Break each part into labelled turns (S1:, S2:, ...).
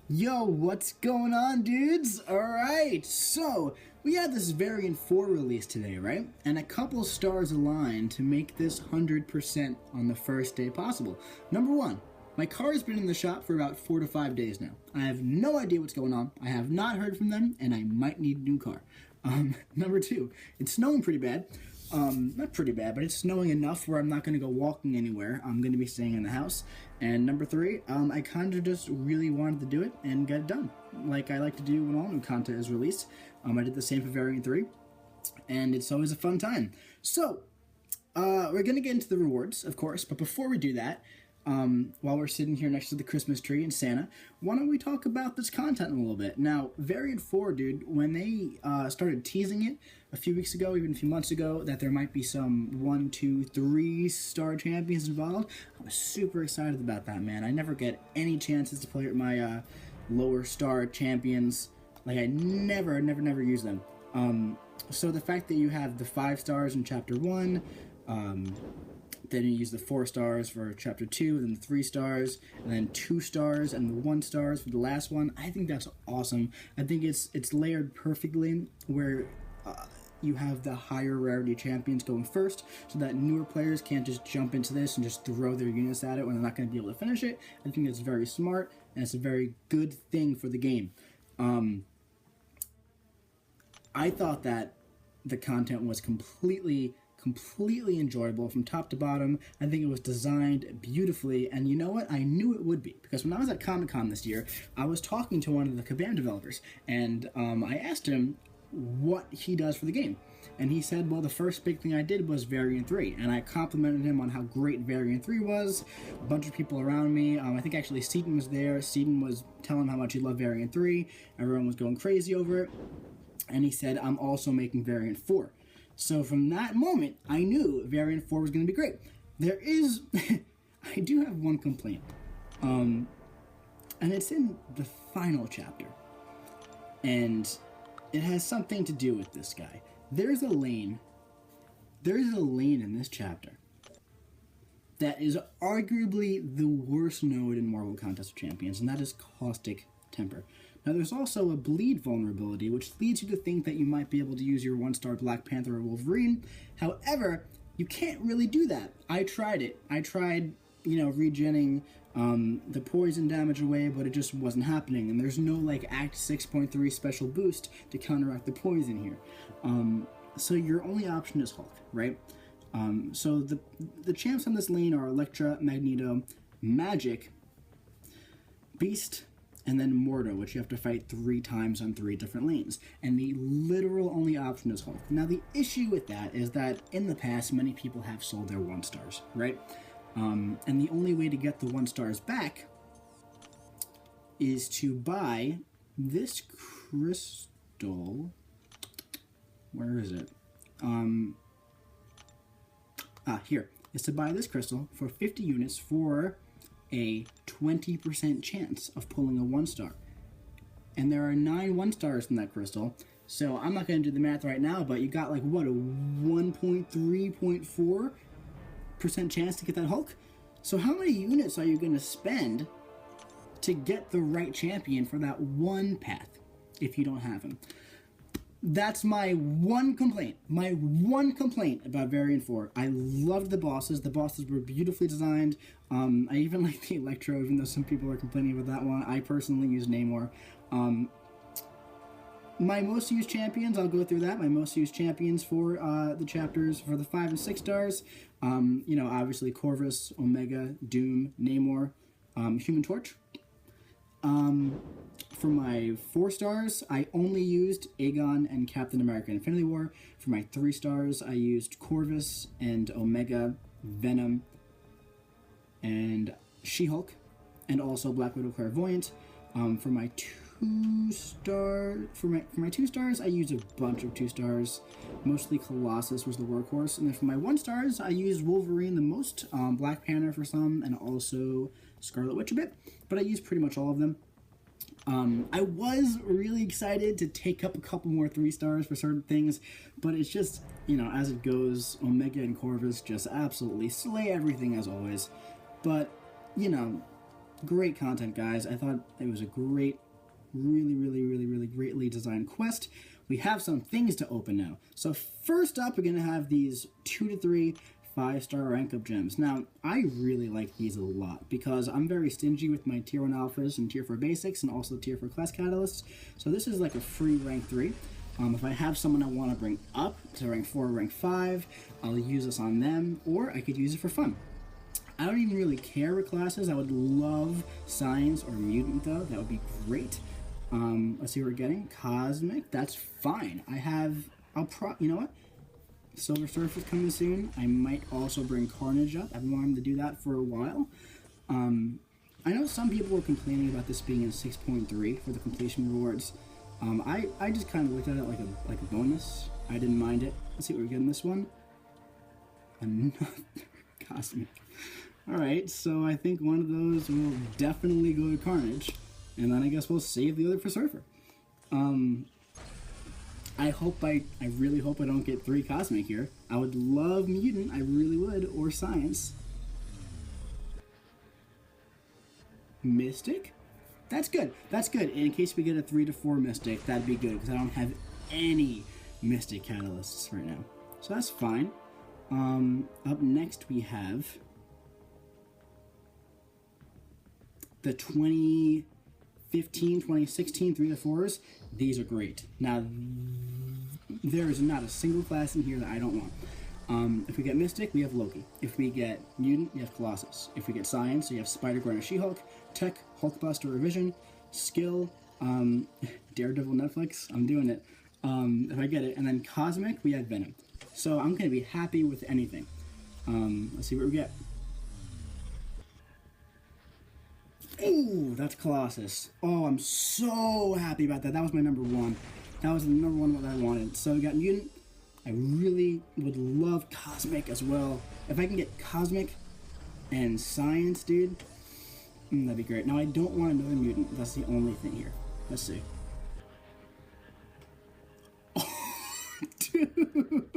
S1: Yo, what's going on, dudes? Alright, so we had this variant 4 release today, right? And a couple stars aligned to make this 100% on the first day possible. Number one, my car has been in the shop for about 4 to 5 days now. I have no idea what's going on. I have not heard from them, and I might need a new car. Number two, it's snowing pretty bad. Not pretty bad, but it's snowing enough where I'm not going to go walking anywhere. I'm going to be staying in the house. And number three, I kind of just really wanted to do it and get it done, like I like to do when all new content is released. I did the same for Variant 3, and it's always a fun time. So, we're going to get into the rewards, of course, but before we do that, while we're sitting here next to the Christmas tree and Santa, why don't we talk about this content a little bit? Now, Variant 4, dude, when they started teasing it a few weeks ago, even a few months ago, that there might be some 1, 2, 3 star champions involved, I was super excited about that, man. I never get any chances to play with my lower star champions. Like, I never use them. So the fact that you have the 5 stars in Chapter 1, then you use the 4 stars for Chapter 2, then the 3 stars, and then 2 stars and the 1 stars for the last one. I think that's awesome. I think it's layered perfectly where you have the higher rarity champions going first, so that newer players can't just jump into this and just throw their units at it when they're not going to be able to finish it. I think it's very smart, and it's a very good thing for the game. I thought that the content was completely enjoyable from top to bottom. I think it was designed beautifully, and you know what? I knew it would be, because when I was at Comic-Con this year, I was talking to one of the Kabam developers, and I asked him what he does for the game. And he said, well, the first big thing I did was Variant 3, and I complimented him on how great Variant 3 was. A bunch of people around me, I think actually Seaton was there. Seaton was telling him how much he loved Variant 3. Everyone was going crazy over it. And he said, I'm also making Variant 4. So from that moment, I knew Variant 4 was going to be great. There is... I do have one complaint. And it's in the final chapter. And it has something to do with this guy. There's a lane in this chapter that is arguably the worst node in Marvel Contest of Champions, and that is Caustic Temper. Now, there's also a bleed vulnerability, which leads you to think that you might be able to use your 1-star Black Panther or Wolverine. However, you can't really do that. I tried it. I tried, regenning the poison damage away, but it just wasn't happening. And there's no, Act 6.3 special boost to counteract the poison here. So your only option is Hulk, right? So the champs on this lane are Elektra, Magneto, Magic, Beast, and then Mordo, which you have to fight 3 times on 3 different lanes. And the literal only option is Hulk. Now, the issue with that is that in the past, many people have sold their 1 stars, right? And the only way to get the 1 stars back is to buy this crystal. Where is it? Here. Is to buy this crystal for 50 units for a 20% chance of pulling a 1-star. And there are 9 1-stars in that crystal, so I'm not going to do the math right now, but you got a 1.3.4% chance to get that Hulk? So how many units are you going to spend to get the right champion for that one path if you don't have him? That's my one complaint. My one complaint about Variant 4. I loved the bosses. The bosses were beautifully designed. I even like the Electro, even though some people are complaining about that one. I personally use Namor. My most used champions, I'll go through that. My most used champions for the chapters for the 5 and 6 stars. Obviously Corvus, Omega, Doom, Namor, Human Torch. For my 4 stars, I only used Aegon and Captain America Infinity War. For my 3 stars, I used Corvus and Omega, Venom, and She-Hulk, and also Black Widow Clairvoyant. For my 2 stars, I used a bunch of 2 stars. Mostly Colossus was the workhorse. And then for my 1 stars, I used Wolverine the most, Black Panther for some, and also Scarlet Witch a bit. But I used pretty much all of them. I was really excited to take up a couple more 3 stars for certain things, but it's just, as it goes, Omega and Corvus just absolutely slay everything as always. But, Great content, guys. I thought it was a great, really greatly designed quest. We have some things to open now. So first up, we're going to have these 2 to 3 5-star rank up gems. Now, I really like these a lot because I'm very stingy with my tier 1 alphas and tier 4 basics and also tier 4 class catalysts. So this is like a free rank 3. If I have someone I want to bring up to rank 4 or rank 5, I'll use this on them, or I could use it for fun. I don't even really care what classes. I would love Science or Mutant, though. That would be great. Let's see what we're getting. Cosmic, that's fine. You know what? Silver Surf is coming soon. I might also bring Carnage up. I've been wanting to do that for a while. I know some people were complaining about this being in 6.3 for the completion rewards. I just kind of looked at it like a bonus. I didn't mind it. Let's see what we're getting this one. Another Cosmic. Alright, so I think one of those will definitely go to Carnage. And then I guess we'll save the other for Surfer. I really hope I don't get 3 Cosmic here. I would love Mutant, I really would, or Science. Mystic? That's good. That's good. In case we get a 3 to 4 Mystic, that'd be good, because I don't have any Mystic Catalysts right now. So that's fine. Up next we have the 2015, 2016 3 to 4s. These are great. Now, there is not a single class in here that I don't want. If we get Mystic, we have Loki. If we get Mutant, we have Colossus. If we get Science, we have Spider-Gwen or She-Hulk. Tech, Hulkbuster or Vision. Skill, Daredevil Netflix. I'm doing it. If I get it. And then Cosmic, we have Venom. So I'm going to be happy with anything. Let's see what we get. Ooh, that's Colossus. Oh, I'm so happy about that. That was my number 1. That was the number 1 that I wanted. So we got Mutant. I really would love Cosmic as well. If I can get Cosmic and Science, dude, that'd be great. Now, I don't want another Mutant. That's the only thing here. Let's see. Oh, dude.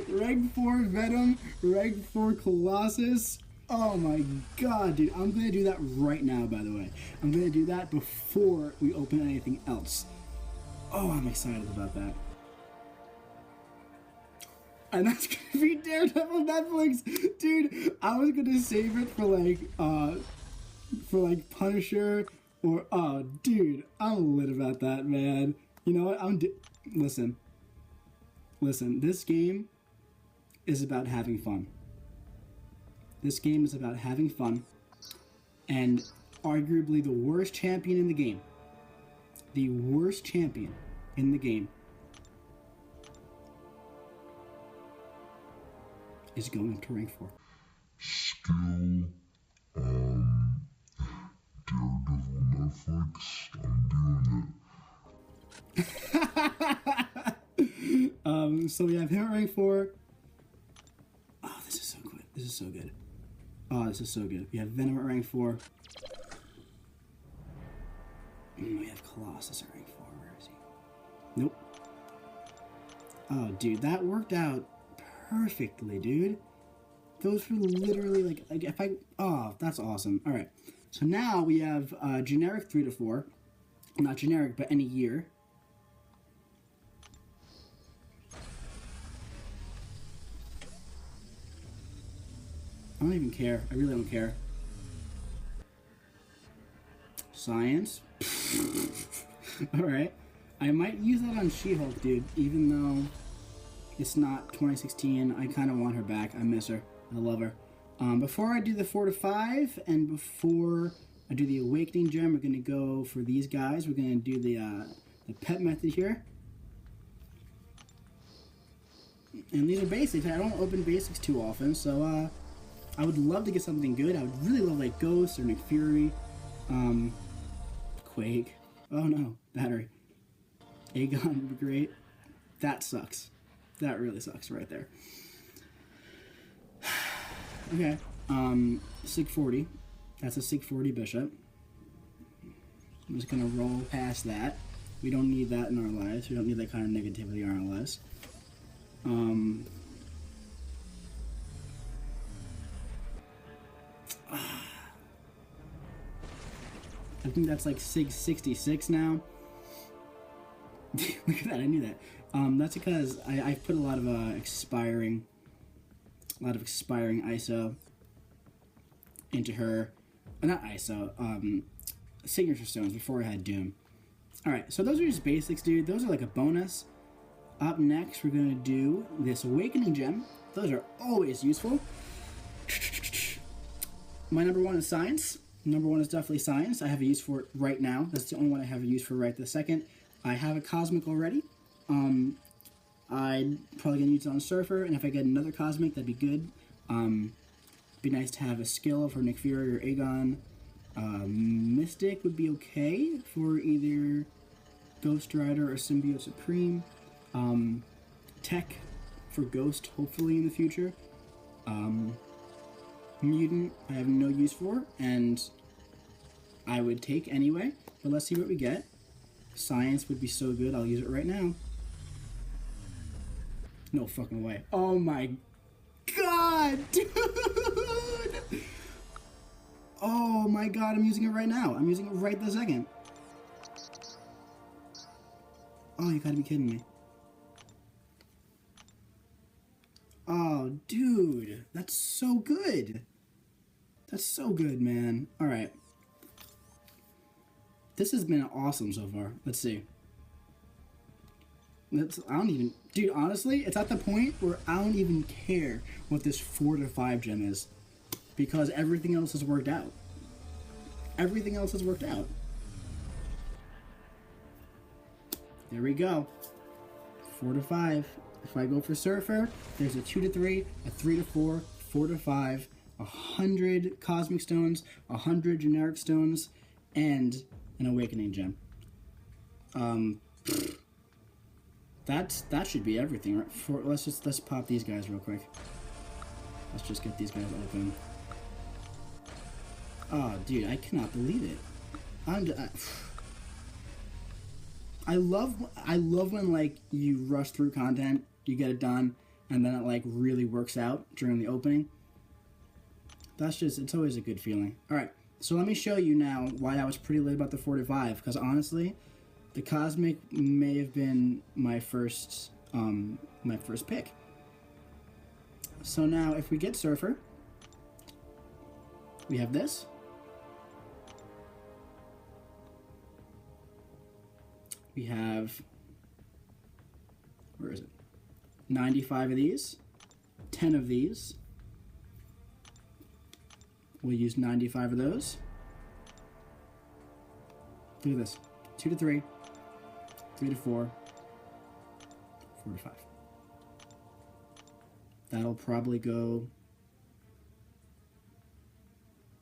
S1: Reg 4 Venom, Reg 4 Colossus. Oh my god, dude. I'm going to do that right now, by the way. I'm going to do that before we open anything else. Oh, I'm excited about that. And that's going to be Daredevil Netflix. Dude, I was going to save it for like Punisher or... Oh, dude, I'm lit about that, man. You know what? Listen. Listen, this game is about having fun. This game is about having fun, and arguably the worst champion in the game, is going up to rank 4.
S2: Skill, Daredevil Netflix, I'm doing
S1: it. So we have him at rank 4. Oh, this is so good. This is so good. Oh, this is so good. We have Venom at rank 4. We have Colossus at rank 4. Where is he? Nope. Oh, dude, that worked out perfectly, dude. Those were literally like if I... Oh, that's awesome. All right. So now we have generic 3 to 4. Not generic, but any year. I don't even care. I really don't care. Science. Alright. I might use that on She-Hulk, dude. Even though it's not 2016. I kind of want her back. I miss her. I love her. Before I do the 4 to 5, and before I do the Awakening Gem, we're going to go for these guys. We're going to do the pet method here. And these are basics. I don't open basics too often, so I would love to get something good. I would really love like Ghost or Nick Fury. Quake. Oh no, battery. Aegon would be great. That sucks. That really sucks right there. Okay. Sig 40. That's a Sig 40 bishop. I'm just gonna roll past that. We don't need that in our lives. We don't need that kind of negativity in our lives. I think that's like SIG 66 now. Look at that, I knew that. That's because I've put a lot of expiring ISO into her, not ISO, signature stones before I had Doom. Alright, so those are just basics, dude. Those are like a bonus. Up next, we're gonna do this Awakening gem. Those are always useful. My number one is Science. Number one is definitely Science. I have a use for it right now. That's the only one I have a use for right this second. I have a Cosmic already. I'm probably gonna use it on Surfer, and if I get another Cosmic, that'd be good. Be nice to have a skill for Nick Fury or Aegon. Mystic would be okay for either Ghost Rider or Symbiote Supreme. Tech for Ghost, hopefully in the future. Mutant, I have no use for, and I would take anyway, but let's see what we get. Science would be so good, I'll use it right now. No fucking way. Oh my god, dude! Oh my god, I'm using it right now. I'm using it right this second. Oh, you gotta be kidding me. Oh, dude, that's so good. That's so good, man. Alright. This has been awesome so far. Let's see. I don't even... Dude, honestly, it's at the point where I don't even care what this 4 to 5 gem is. Because everything else has worked out. Everything else has worked out. There we go. 4 to 5. If I go for Surfer, there's a 2 to 3, a 3 to 4, 4 to 5, 100 Cosmic Stones, 100 Generic Stones, and an Awakening Gem. That should be everything, right? Let's pop these guys real quick. Let's just get these guys open. Oh, dude, I cannot believe it. I love when like you rush through content, you get it done, and then it like really works out during the opening. It's always a good feeling. All right, so let me show you now why I was pretty lit about the 4 to 5. Because honestly, the Cosmic may have been my first pick. So now, if we get Surfer, we have this. We have, where is it? 95 of these, 10 of these. We'll use 95 of those. Look at this. 2 to 3, 3 to 4, 4 to 5. That'll probably go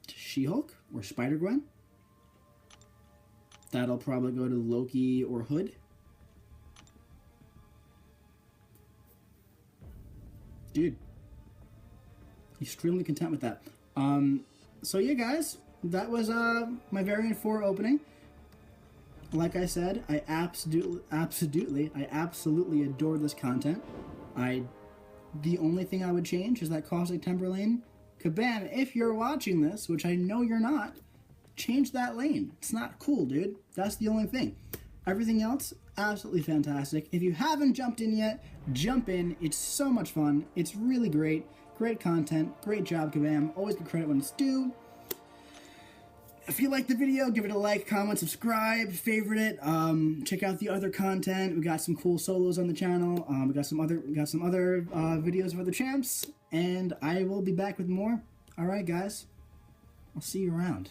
S1: to She-Hulk or Spider-Gwen. That'll probably go to Loki or Hood. Dude. Extremely content with that. So yeah, guys, that was my variant 4 opening. Like I said, I absolutely adore this content. The only thing I would change is that Caustic Temper lane. Kabam, if you're watching this, which I know you're not, change that lane. It's not cool, dude. That's the only thing. Everything else, absolutely fantastic. If you haven't jumped in yet, jump in. It's so much fun. It's really great. Great content. Great job, Kabam. Always get credit when it's due. If you liked the video, give it a like, comment, subscribe, favorite it. Check out the other content. We got some cool solos on the channel. We got some other videos of other champs, and I will be back with more. All right, guys. I'll see you around.